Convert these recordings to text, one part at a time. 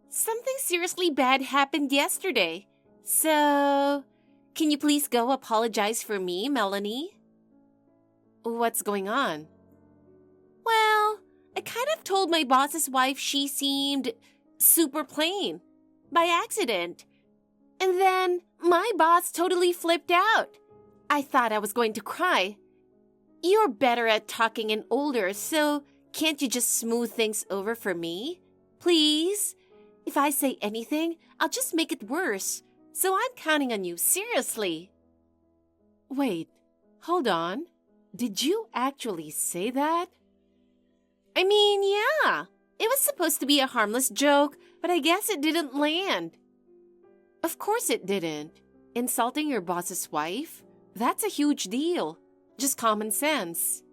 Something seriously bad happened yesterday. So, can you please go apologize for me, Melanie? What's going on? Well, I kind of told my boss's wife she seemed super plain by accident. And then my boss totally flipped out. I thought I was going to cry. You're better at talking and older, so can't you just smooth things over for me? Please? If I say anything, I'll just make it worse. So I'm counting on you, seriously. Wait, hold on. Did you actually say that? I mean, yeah. It was supposed to be a harmless joke, but I guess it didn't land. Of course it didn't. Insulting your boss's wife? That's a huge deal. Just common sense.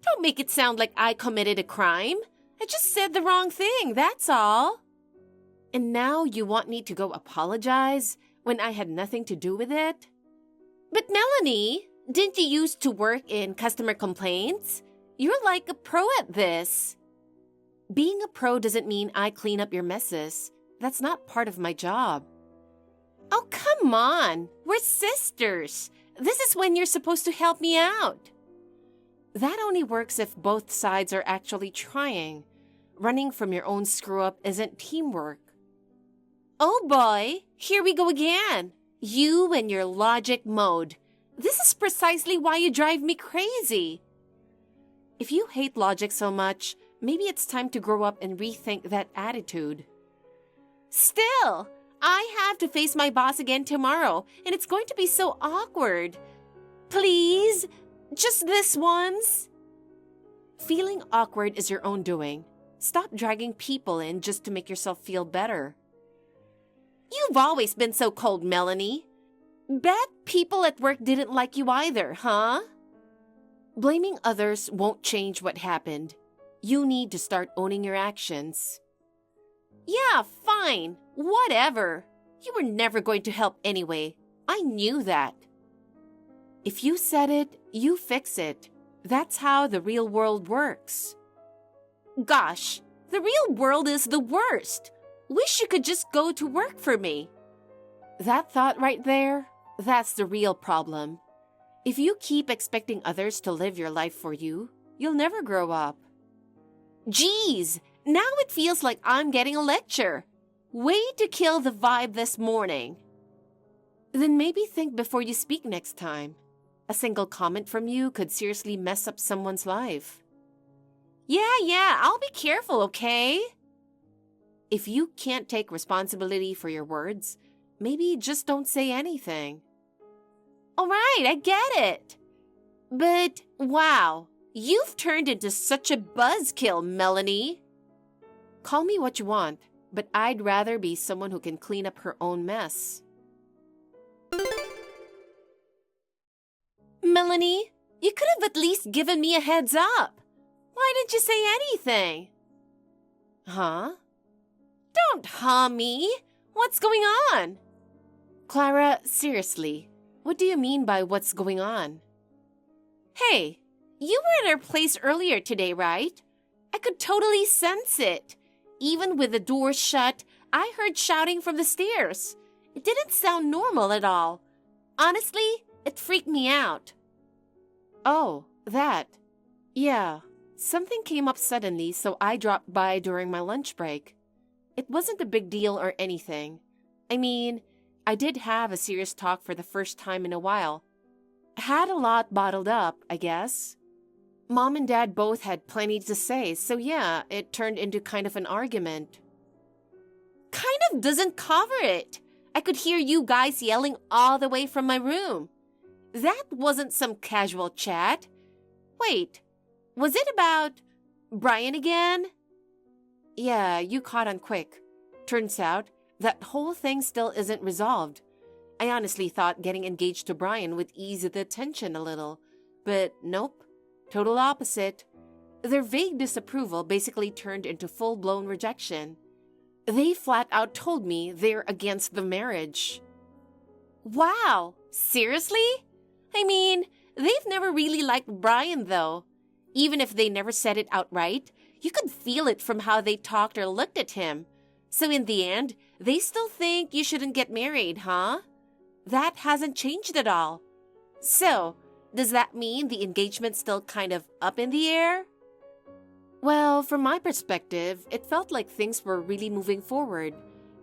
Don't make it sound like I committed a crime. I just said the wrong thing, that's all. And now you want me to go apologize when I had nothing to do with it? But Melanie, didn't you used to work in customer complaints? You're like a pro at this. Being a pro doesn't mean I clean up your messes. That's not part of my job. Oh, come on. We're sisters. This is when you're supposed to help me out. That only works if both sides are actually trying. Running from your own screw-up isn't teamwork. Oh boy, here we go again. You and your logic mode. This is precisely why you drive me crazy. If you hate logic so much, maybe it's time to grow up and rethink that attitude. Still, I have to face my boss again tomorrow, and it's going to be so awkward. Please, just this once. Feeling awkward is your own doing. Stop dragging people in just to make yourself feel better. You've always been so cold, Melanie. Bet people at work didn't like you either, huh? Blaming others won't change what happened. You need to start owning your actions. Yeah, fine. Whatever. You were never going to help anyway. I knew that. If you said it, you fix it. That's how the real world works. Gosh, the real world is the worst. Wish you could just go to work for me. That thought right there, that's the real problem. If you keep expecting others to live your life for you, you'll never grow up. Geez, now it feels like I'm getting a lecture. Way to kill the vibe this morning. Then maybe think before you speak next time. A single comment from you could seriously mess up someone's life. Yeah, I'll be careful, okay? If you can't take responsibility for your words, maybe just don't say anything. All right, I get it. But, wow, you've turned into such a buzzkill, Melanie. Call me what you want, but I'd rather be someone who can clean up her own mess. Melanie, you could have at least given me a heads up. Why didn't you say anything? Huh? Don't huh me. What's going on? Clara, seriously, what do you mean by what's going on? Hey, you were at our place earlier today, right? I could totally sense it. Even with the door shut, I heard shouting from the stairs. It didn't sound normal at all. Honestly, it freaked me out. Oh, that. Yeah, something came up suddenly, so I dropped by during my lunch break. It wasn't a big deal or anything. I mean, I did have a serious talk for the first time in a while. Had a lot bottled up, I guess. Mom and Dad both had plenty to say, so yeah, it turned into kind of an argument. Kind of doesn't cover it. I could hear you guys yelling all the way from my room. That wasn't some casual chat. Wait, was it about Brian again? Yeah, you caught on quick. Turns out, that whole thing still isn't resolved. I honestly thought getting engaged to Brian would ease the tension a little. But nope, total opposite. Their vague disapproval basically turned into full-blown rejection. They flat out told me they're against the marriage. Wow, seriously? I mean, they've never really liked Brian though. Even if they never said it outright, you could feel it from how they talked or looked at him. So in the end, they still think you shouldn't get married, huh? That hasn't changed at all. So, does that mean the engagement's still kind of up in the air? Well, from my perspective, it felt like things were really moving forward.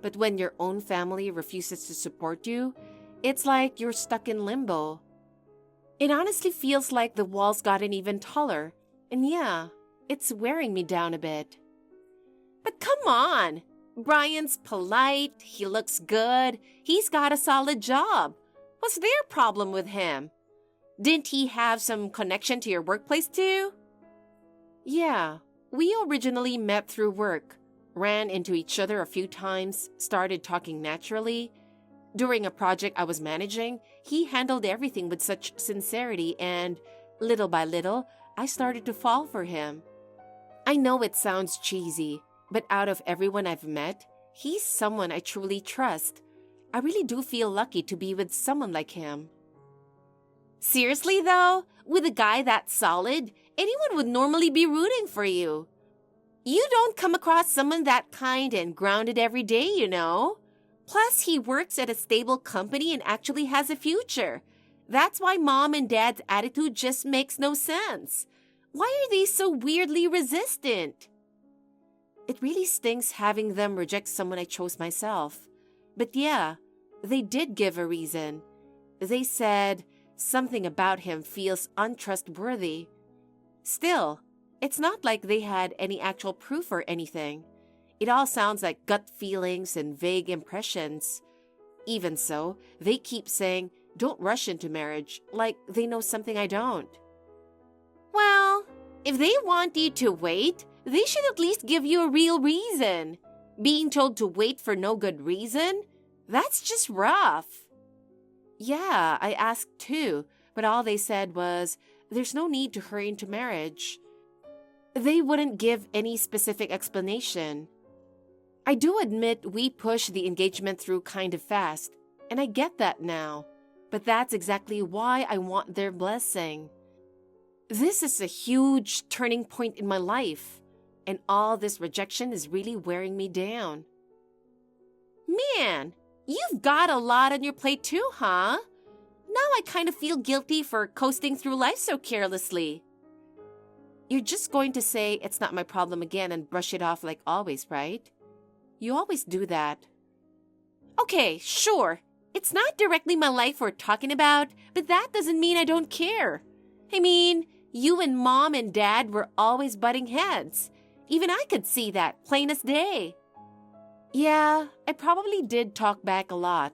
But when your own family refuses to support you, it's like you're stuck in limbo. It honestly feels like the walls gotten even taller. And yeah, it's wearing me down a bit. But come on! Brian's polite, he looks good, he's got a solid job. What's their problem with him? Didn't he have some connection to your workplace too? Yeah, we originally met through work, ran into each other a few times, started talking naturally. During a project I was managing, he handled everything with such sincerity and, little by little, I started to fall for him. I know it sounds cheesy, but out of everyone I've met, he's someone I truly trust. I really do feel lucky to be with someone like him. Seriously though, with a guy that solid, anyone would normally be rooting for you. You don't come across someone that kind and grounded every day, you know. Plus, he works at a stable company and actually has a future. That's why mom and dad's attitude just makes no sense. Why are they so weirdly resistant? It really stings having them reject someone I chose myself. But yeah, they did give a reason. They said something about him feels untrustworthy. Still, it's not like they had any actual proof or anything. It all sounds like gut feelings and vague impressions. Even so, they keep saying, don't rush into marriage, like they know something I don't. Well, if they want you to wait, they should at least give you a real reason. Being told to wait for no good reason? That's just rough. Yeah, I asked too, but all they said was, there's no need to hurry into marriage. They wouldn't give any specific explanation. I do admit we pushed the engagement through kind of fast, and I get that now, but that's exactly why I want their blessing. This is a huge turning point in my life, and all this rejection is really wearing me down. Man, you've got a lot on your plate too, huh? Now I kind of feel guilty for coasting through life so carelessly. You're just going to say it's not my problem again and brush it off like always, right? You always do that. Okay, sure. It's not directly my life we're talking about, but that doesn't mean I don't care. I mean, you and mom and dad were always butting heads. Even I could see that, plain as day. Yeah, I probably did talk back a lot,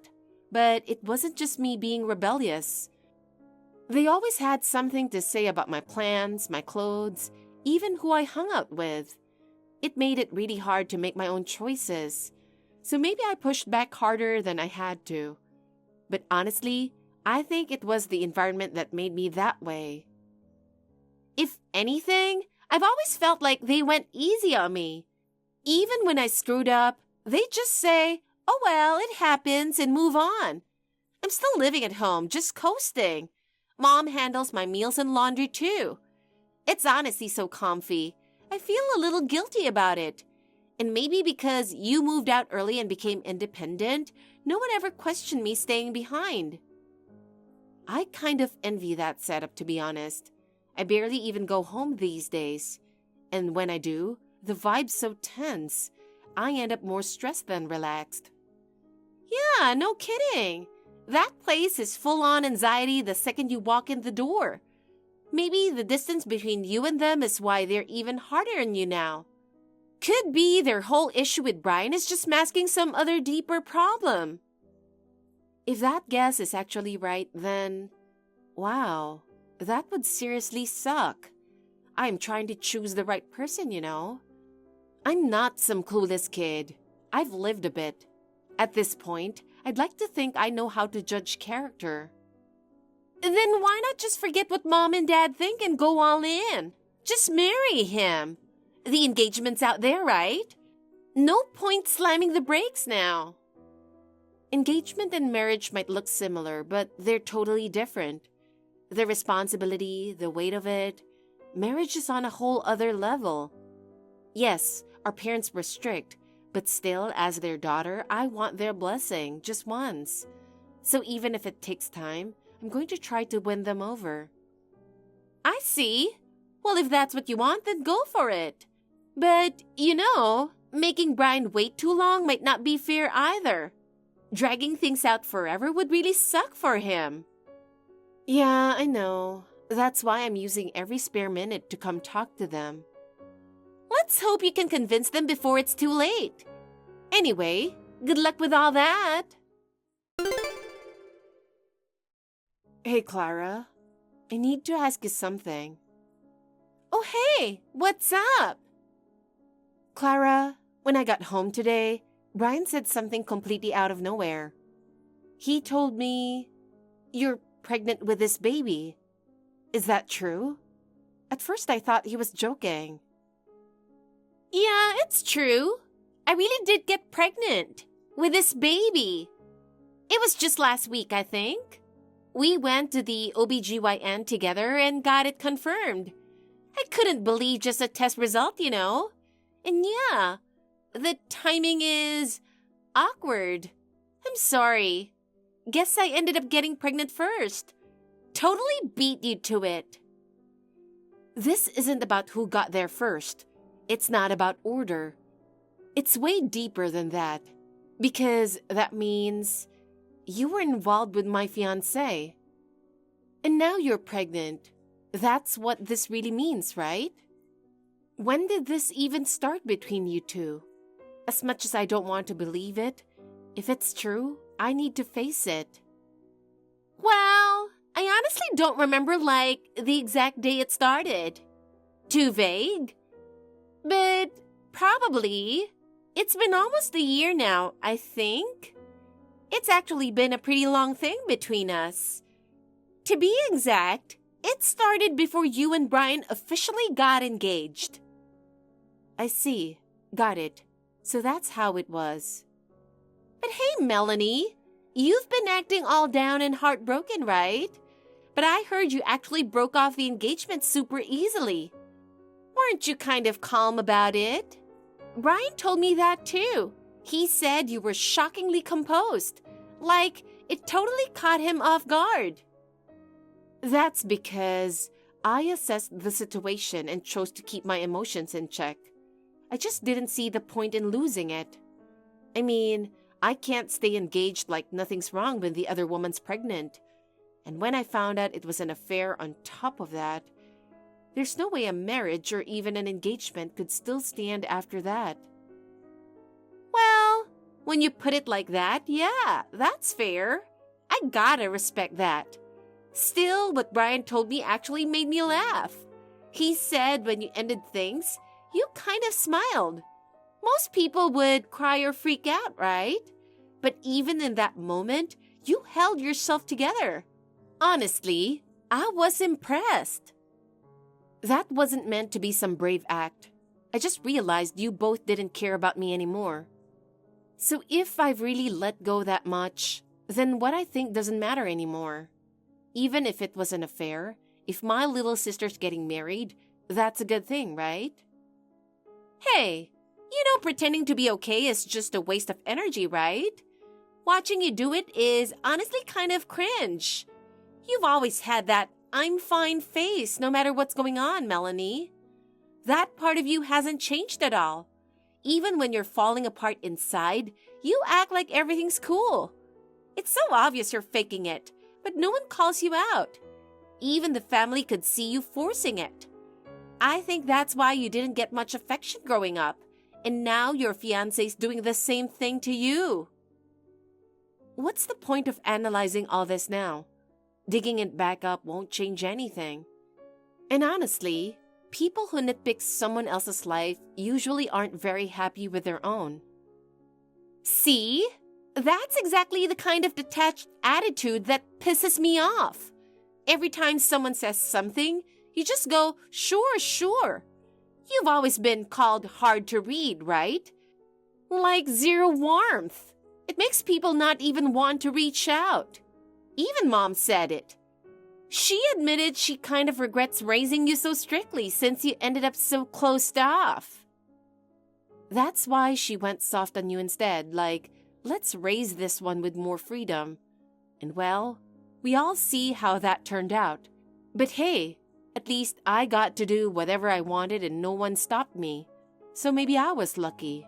but it wasn't just me being rebellious. They always had something to say about my plans, my clothes, even who I hung out with. It made it really hard to make my own choices. So maybe I pushed back harder than I had to. But honestly, I think it was the environment that made me that way. If anything, I've always felt like they went easy on me. Even when I screwed up, they'd just say, oh well, it happens, and move on. I'm still living at home, just coasting. Mom handles my meals and laundry too. It's honestly so comfy. I feel a little guilty about it. And maybe because you moved out early and became independent, no one ever questioned me staying behind. I kind of envy that setup, to be honest. I barely even go home these days. And when I do, the vibe's so tense. I end up more stressed than relaxed. Yeah, no kidding. That place is full-on anxiety the second you walk in the door. Maybe the distance between you and them is why they're even harder on you now. Could be their whole issue with Brian is just masking some other deeper problem. If that guess is actually right, then, wow, that would seriously suck. I'm trying to choose the right person, you know. I'm not some clueless kid. I've lived a bit. At this point, I'd like to think I know how to judge character. Then why not just forget what mom and dad think and go all in? Just marry him. The engagement's out there, right? No point slamming the brakes now. Engagement and marriage might look similar, but they're totally different. The responsibility, the weight of it, marriage is on a whole other level. Yes, our parents were strict, But still, as their daughter, I want their blessing just once. So even if it takes time, I'm going to try to win them over. I see. Well, if that's what you want, then go for it. But, making Brian wait too long might not be fair either. Dragging things out forever would really suck for him. Yeah, I know. That's why I'm using every spare minute to come talk to them. Let's hope you can convince them before it's too late. Anyway, good luck with all that. Hey, Clara. I need to ask you something. Oh, hey, what's up? Clara, when I got home today, Brian said something completely out of nowhere. He told me, "You're pregnant with this baby." Is that true? At first I thought he was joking. Yeah, it's true. I really did get pregnant with this baby. It was just last week, I think. We went to the OBGYN together and got it confirmed. I couldn't believe just a test result, And yeah, the timing is awkward. I'm sorry. Guess I ended up getting pregnant first. Totally beat you to it. This isn't about who got there first. It's not about order. It's way deeper than that. Because that means you were involved with my fiancé. And now you're pregnant. That's what this really means, right? When did this even start between you two? As much as I don't want to believe it, if it's true, I need to face it. Well, I honestly don't remember, the exact day it started. Too vague? But probably. It's been almost a year now, I think. It's actually been a pretty long thing between us. To be exact, it started before you and Brian officially got engaged. I see. Got it. So that's how it was. But hey, Melanie, you've been acting all down and heartbroken, right? But I heard you actually broke off the engagement super easily. Weren't you kind of calm about it? Brian told me that too. He said you were shockingly composed. It totally caught him off guard. That's because I assessed the situation and chose to keep my emotions in check. I just didn't see the point in losing it. I mean, I can't stay engaged like nothing's wrong when the other woman's pregnant. And when I found out it was an affair on top of that, there's no way a marriage or even an engagement could still stand after that. Well, when you put it like that, yeah, that's fair. I gotta respect that. Still, what Brian told me actually made me laugh. He said when you ended things, you kind of smiled. Most people would cry or freak out, right? But even in that moment, you held yourself together. Honestly, I was impressed. That wasn't meant to be some brave act. I just realized you both didn't care about me anymore. So if I've really let go that much, then what I think doesn't matter anymore. Even if it was an affair, if my little sister's getting married, that's a good thing, right? Hey, pretending to be okay is just a waste of energy, right? Watching you do it is honestly kind of cringe. You've always had that I'm fine face no matter what's going on, Melanie. That part of you hasn't changed at all. Even when you're falling apart inside, you act like everything's cool. It's so obvious you're faking it, but no one calls you out. Even the family could see you forcing it. I think that's why you didn't get much affection growing up, and now your fiancé's doing the same thing to you. What's the point of analyzing all this now? Digging it back up won't change anything. And honestly, people who nitpick someone else's life usually aren't very happy with their own. See? That's exactly the kind of detached attitude that pisses me off. Every time someone says something, you just go, sure, sure. You've always been called hard to read, right? Like zero warmth. It makes people not even want to reach out. Even Mom said it. She admitted she kind of regrets raising you so strictly since you ended up so closed off. That's why she went soft on you instead, like, let's raise this one with more freedom. And well, we all see how that turned out. But hey, at least I got to do whatever I wanted and no one stopped me. So maybe I was lucky.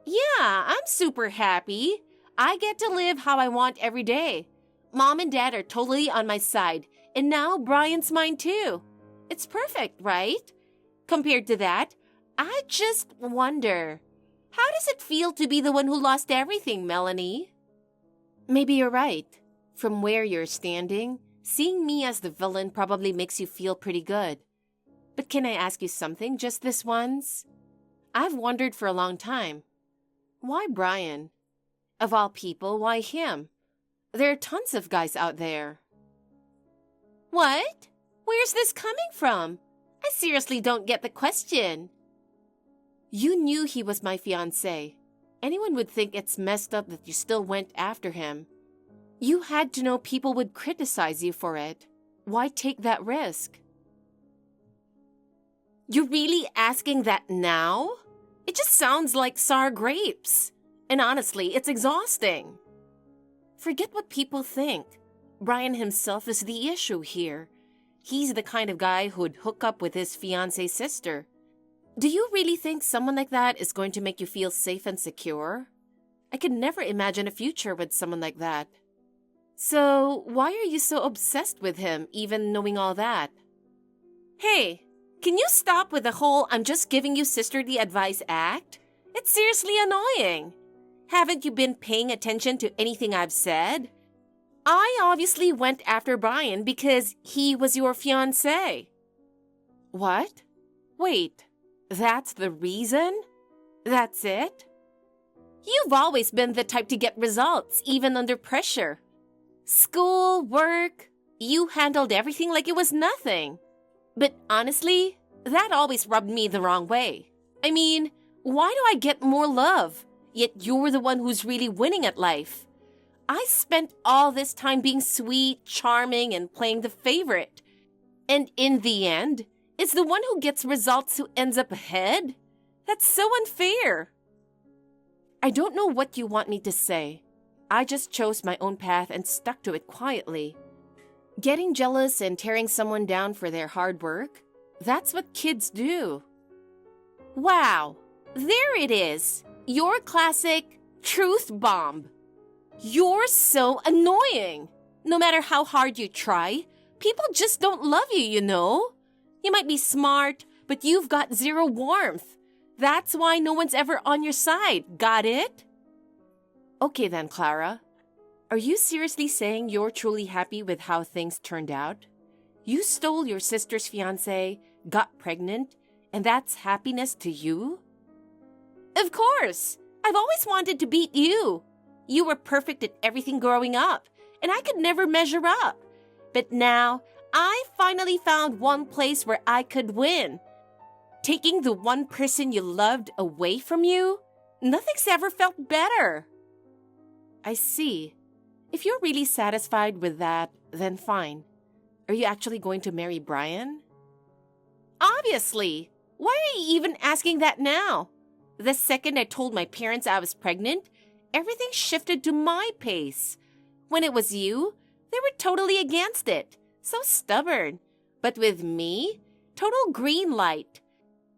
Yeah, I'm super happy. I get to live how I want every day. Mom and Dad are totally on my side, and now Brian's mine too. It's perfect, right? Compared to that, I just wonder, how does it feel to be the one who lost everything, Melanie? Maybe you're right. From where you're standing, seeing me as the villain probably makes you feel pretty good. But can I ask you something just this once? I've wondered for a long time. Why Brian? Of all people, why him? There are tons of guys out there. What? Where's this coming from? I seriously don't get the question. You knew he was my fiancé. Anyone would think it's messed up that you still went after him. You had to know people would criticize you for it. Why take that risk? You're really asking that now? It just sounds like sour grapes. And honestly, it's exhausting. Forget what people think. Brian himself is the issue here. He's the kind of guy who'd hook up with his fiance's sister. Do you really think someone like that is going to make you feel safe and secure? I could never imagine a future with someone like that. So, why are you so obsessed with him, even knowing all that? Hey, can you stop with the whole I'm just giving you sisterly advice act? It's seriously annoying. Haven't you been paying attention to anything I've said? I obviously went after Brian because he was your fiancé. What? Wait, that's the reason? That's it? You've always been the type to get results, even under pressure. School, work, you handled everything like it was nothing. But honestly, that always rubbed me the wrong way. I mean, why do I get more love, yet you're the one who's really winning at life? I spent all this time being sweet, charming, and playing the favorite. And in the end, it's the one who gets results who ends up ahead? That's so unfair. I don't know what you want me to say. I just chose my own path and stuck to it quietly. Getting jealous and tearing someone down for their hard work? That's what kids do. Wow, there it is. Your classic truth bomb. You're so annoying. No matter how hard you try, people just don't love you, you know? You might be smart, but you've got zero warmth. That's why no one's ever on your side. Got it? Okay then, Clara. Are you seriously saying you're truly happy with how things turned out? You stole your sister's fiancé, got pregnant, and that's happiness to you? Of course! I've always wanted to beat you. You were perfect at everything growing up, and I could never measure up. But now, I finally found one place where I could win. Taking the one person you loved away from you? Nothing's ever felt better. I see. If you're really satisfied with that, then fine. Are you actually going to marry Brian? Obviously. Why are you even asking that now? The second I told my parents I was pregnant, everything shifted to my pace. When it was you, they were totally against it. So stubborn. But with me, total green light.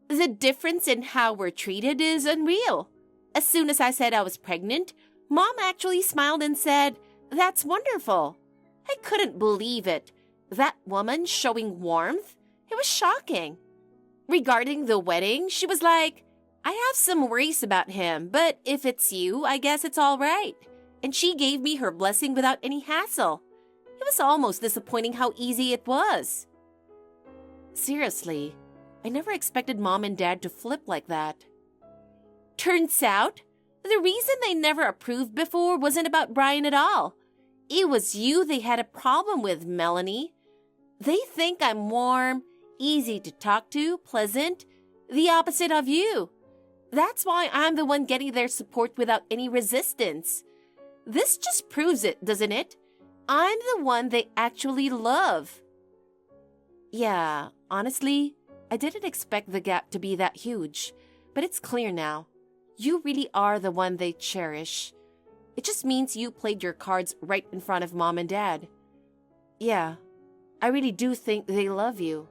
The difference in how we're treated is unreal. As soon as I said I was pregnant, Mom actually smiled and said, "That's wonderful." I couldn't believe it. That woman showing warmth? It was shocking. Regarding the wedding, she was like, "I have some worries about him, but if it's you, I guess it's all right." And she gave me her blessing without any hassle. It was almost disappointing how easy it was. Seriously, I never expected Mom and Dad to flip like that. Turns out, the reason they never approved before wasn't about Brian at all. It was you they had a problem with, Melanie. They think I'm warm, easy to talk to, pleasant, the opposite of you. That's why I'm the one getting their support without any resistance. This just proves it, doesn't it? I'm the one they actually love. Yeah, honestly, I didn't expect the gap to be that huge. But it's clear now. You really are the one they cherish. It just means you played your cards right in front of Mom and Dad. Yeah, I really do think they love you.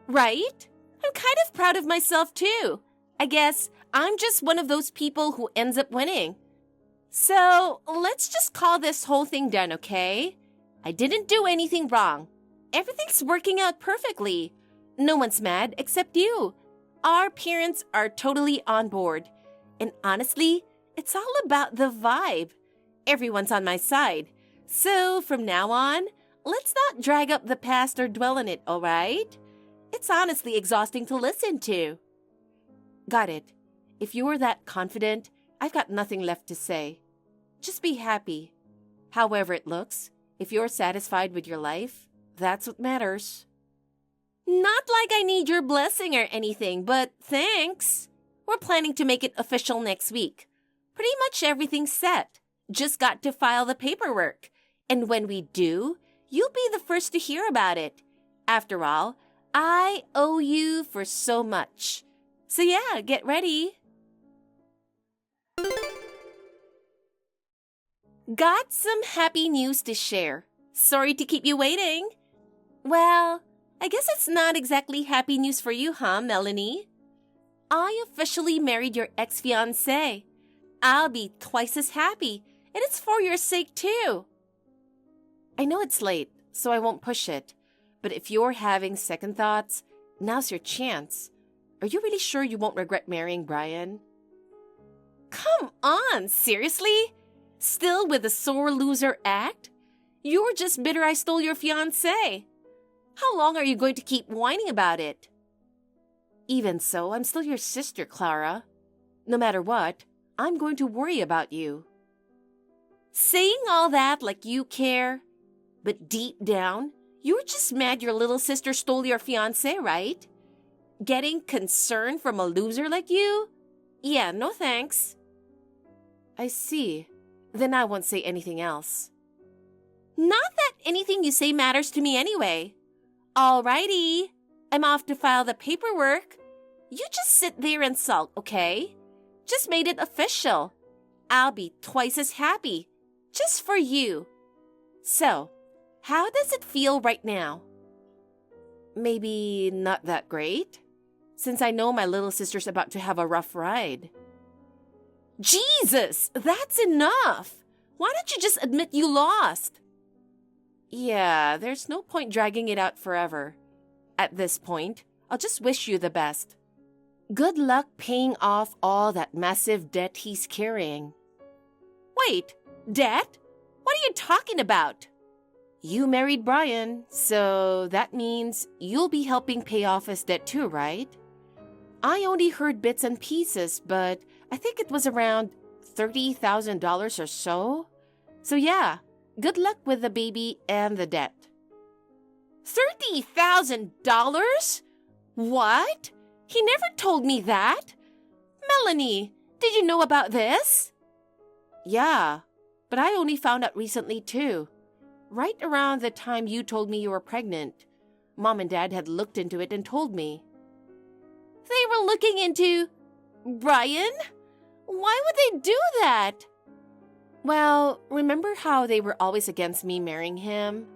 Right? I'm kind of proud of myself too. I guess I'm just one of those people who ends up winning. So, let's just call this whole thing done, okay? I didn't do anything wrong. Everything's working out perfectly. No one's mad except you. Our parents are totally on board. And honestly, it's all about the vibe. Everyone's on my side. So, from now on, let's not drag up the past or dwell on it, all right? It's honestly exhausting to listen to. Got it. If you're that confident, I've got nothing left to say. Just be happy. However it looks, if you're satisfied with your life, that's what matters. Not like I need your blessing or anything, but thanks. We're planning to make it official next week. Pretty much everything's set. Just got to file the paperwork. And when we do, you'll be the first to hear about it. After all, I owe you for so much. So yeah, get ready. Got some happy news to share. Sorry to keep you waiting. Well, I guess it's not exactly happy news for you, huh, Melanie? I officially married your ex-fiancé. I'll be twice as happy, and it's for your sake too. I know it's late, so I won't push it. But if you're having second thoughts, now's your chance. Are you really sure you won't regret marrying Brian? Come on, seriously? Still with the sore loser act? You're just bitter I stole your fiancé. How long are you going to keep whining about it? Even so, I'm still your sister, Clara. No matter what, I'm going to worry about you. Saying all that like you care, but deep down, you're just mad your little sister stole your fiancé, right? Getting concern from a loser like you? Yeah, no thanks. I see. Then I won't say anything else. Not that anything you say matters to me anyway. Alrighty, I'm off to file the paperwork. You just sit there and sulk, okay? Just made it official. I'll be twice as happy, just for you. So, how does it feel right now? Maybe not that great, since I know my little sister's about to have a rough ride. Jesus, that's enough. Why don't you just admit you lost? Yeah, there's no point dragging it out forever. At this point, I'll just wish you the best. Good luck paying off all that massive debt he's carrying. Wait, debt? What are you talking about? You married Brian, so that means you'll be helping pay off his debt too, right? I only heard bits and pieces, but I think it was around $30,000 or so. So yeah, good luck with the baby and the debt. $30,000? What? He never told me that. Melanie, did you know about this? Yeah, but I only found out recently too. Right around the time you told me you were pregnant. Mom and Dad had looked into it and told me. They were looking into Brian? Why would they do that? Well, remember how they were always against me marrying him?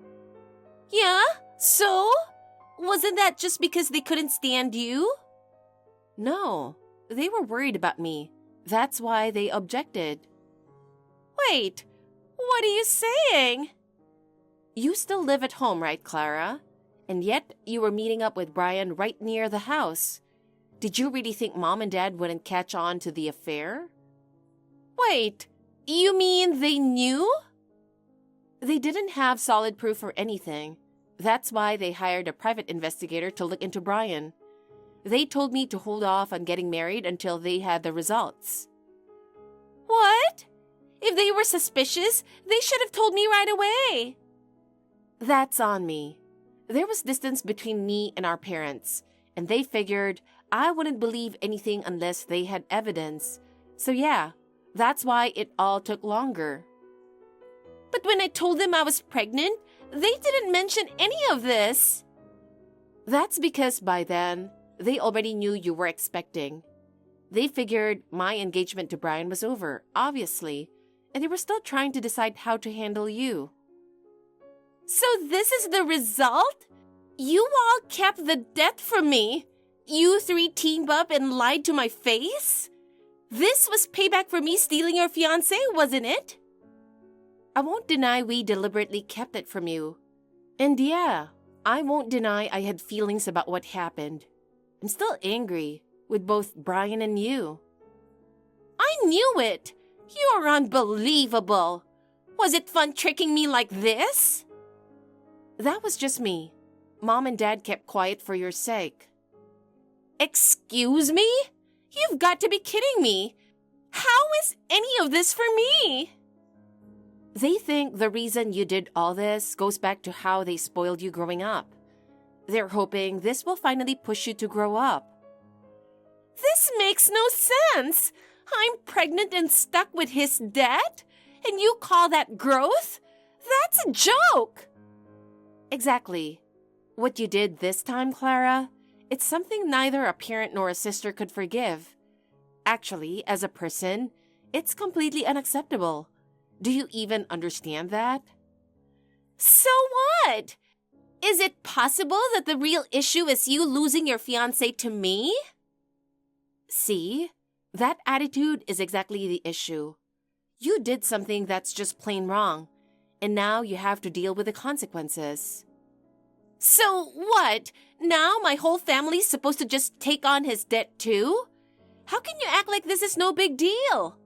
Yeah, so? Wasn't that just because they couldn't stand you? No, they were worried about me. That's why they objected. Wait, what are you saying? You still live at home, right, Clara? And yet you were meeting up with Brian right near the house. Did you really think Mom and Dad wouldn't catch on to the affair? Wait, you mean they knew? They didn't have solid proof or anything. That's why they hired a private investigator to look into Brian. They told me to hold off on getting married until they had the results. What? If they were suspicious, they should have told me right away. That's on me. There was distance between me and our parents, and they figured I wouldn't believe anything unless they had evidence. So yeah, that's why it all took longer. But when I told them I was pregnant, they didn't mention any of this. That's because by then, they already knew you were expecting. They figured my engagement to Brian was over, obviously, and they were still trying to decide how to handle you. So this is the result? You all kept the debt from me. You three teamed up and lied to my face? This was payback for me stealing your fiancé, wasn't it? I won't deny we deliberately kept it from you. And yeah, I won't deny I had feelings about what happened. I'm still angry with both Brian and you. I knew it! You are unbelievable! Was it fun tricking me like this? That was just me. Mom and Dad kept quiet for your sake. Excuse me? You've got to be kidding me! How is any of this for me? They think the reason you did all this goes back to how they spoiled you growing up. They're hoping this will finally push you to grow up. This makes no sense! I'm pregnant and stuck with his debt? And you call that growth? That's a joke! Exactly. What you did this time, Clara, it's something neither a parent nor a sister could forgive. Actually, as a person, it's completely unacceptable. Do you even understand that? So what? Is it possible that the real issue is you losing your fiancé to me? See? That attitude is exactly the issue. You did something that's just plain wrong, and now you have to deal with the consequences. So what? Now my whole family's supposed to just take on his debt too? How can you act like this is no big deal?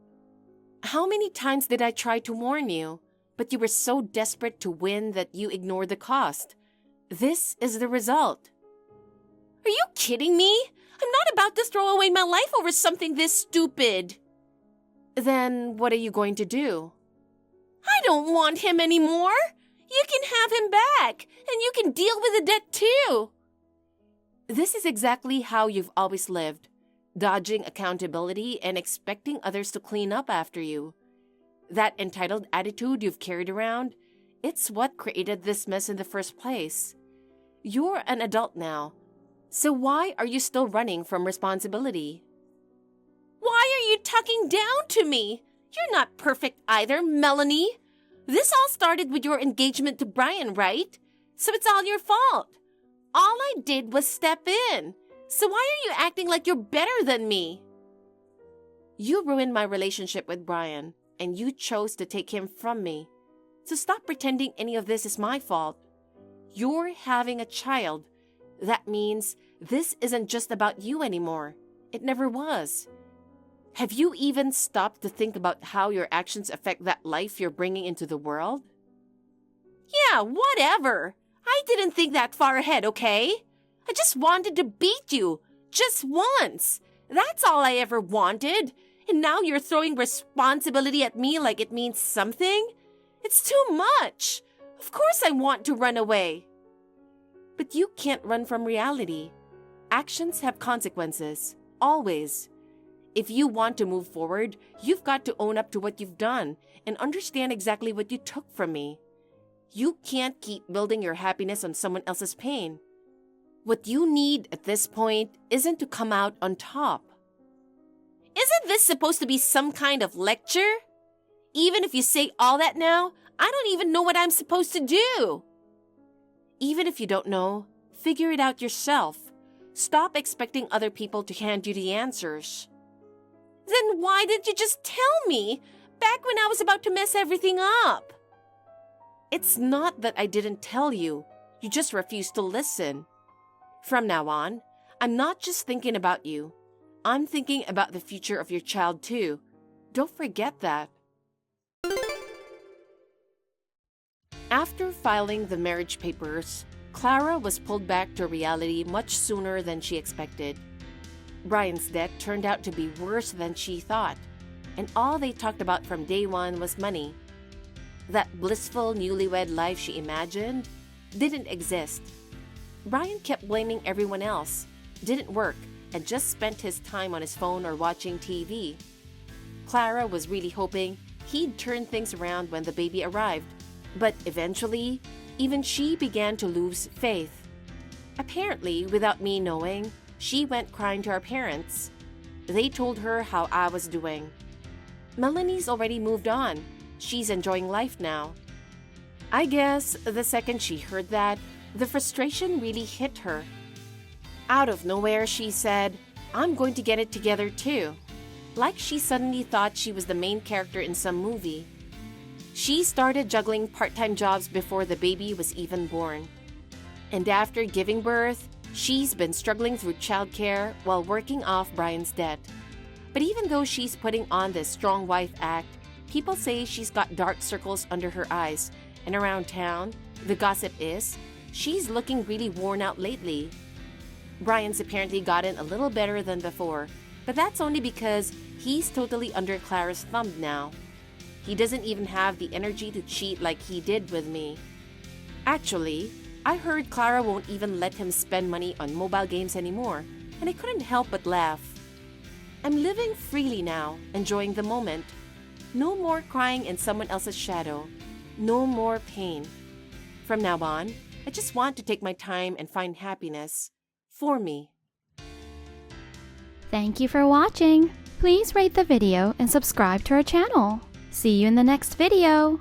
How many times did I try to warn you, but you were so desperate to win that you ignored the cost? This is the result. Are you kidding me? I'm not about to throw away my life over something this stupid. Then what are you going to do? I don't want him anymore. You can have him back, and you can deal with the debt too. This is exactly how you've always lived, dodging accountability and expecting others to clean up after you. That entitled attitude you've carried around, it's what created this mess in the first place. You're an adult now, so why are you still running from responsibility? Why are you talking down to me? You're not perfect either, Melanie. This all started with your engagement to Brian, right? So it's all your fault. All I did was step in. So why are you acting like you're better than me? You ruined my relationship with Brian, and you chose to take him from me. So stop pretending any of this is my fault. You're having a child. That means this isn't just about you anymore. It never was. Have you even stopped to think about how your actions affect that life you're bringing into the world? Yeah, whatever. I didn't think that far ahead, okay? I just wanted to beat you. Just once. That's all I ever wanted. And now you're throwing responsibility at me like it means something? It's too much. Of course I want to run away. But you can't run from reality. Actions have consequences. Always. If you want to move forward, you've got to own up to what you've done and understand exactly what you took from me. You can't keep building your happiness on someone else's pain. What you need at this point isn't to come out on top. Isn't this supposed to be some kind of lecture? Even if you say all that now, I don't even know what I'm supposed to do. Even if you don't know, figure it out yourself. Stop expecting other people to hand you the answers. Then why didn't you just tell me back when I was about to mess everything up? It's not that I didn't tell you. You just refused to listen. From now on, I'm not just thinking about you. I'm thinking about the future of your child too. Don't forget that. After filing the marriage papers, Clara was pulled back to reality much sooner than she expected. Brian's debt turned out to be worse than she thought, and all they talked about from day one was money. That blissful newlywed life she imagined didn't exist. Brian kept blaming everyone else, didn't work, and just spent his time on his phone or watching TV. Clara was really hoping he'd turn things around when the baby arrived, but eventually, even she began to lose faith. Apparently, without me knowing, she went crying to our parents. they told her how I was doing. Melanie's already moved on. She's enjoying life now. I guess the second she heard that, the frustration really hit her. Out of nowhere, she said, "I'm going to get it together too." Like she suddenly thought she was the main character in some movie. She started juggling part-time jobs before the baby was even born. And after giving birth, she's been struggling through childcare while working off Brian's debt. But even though she's putting on this strong wife act, people say she's got dark circles under her eyes, and around town, the gossip is, she's looking really worn out lately. Brian's apparently gotten a little better than before, but that's only because he's totally under Clara's thumb now. He doesn't even have the energy to cheat like he did with me. Actually, I heard Clara won't even let him spend money on mobile games anymore, and I couldn't help but laugh. I'm living freely now, enjoying the moment. No more crying in someone else's shadow. No more pain. From now on, I just want to take my time and find happiness. For me. Thank you for watching. Please rate the video and subscribe to our channel. See you in the next video.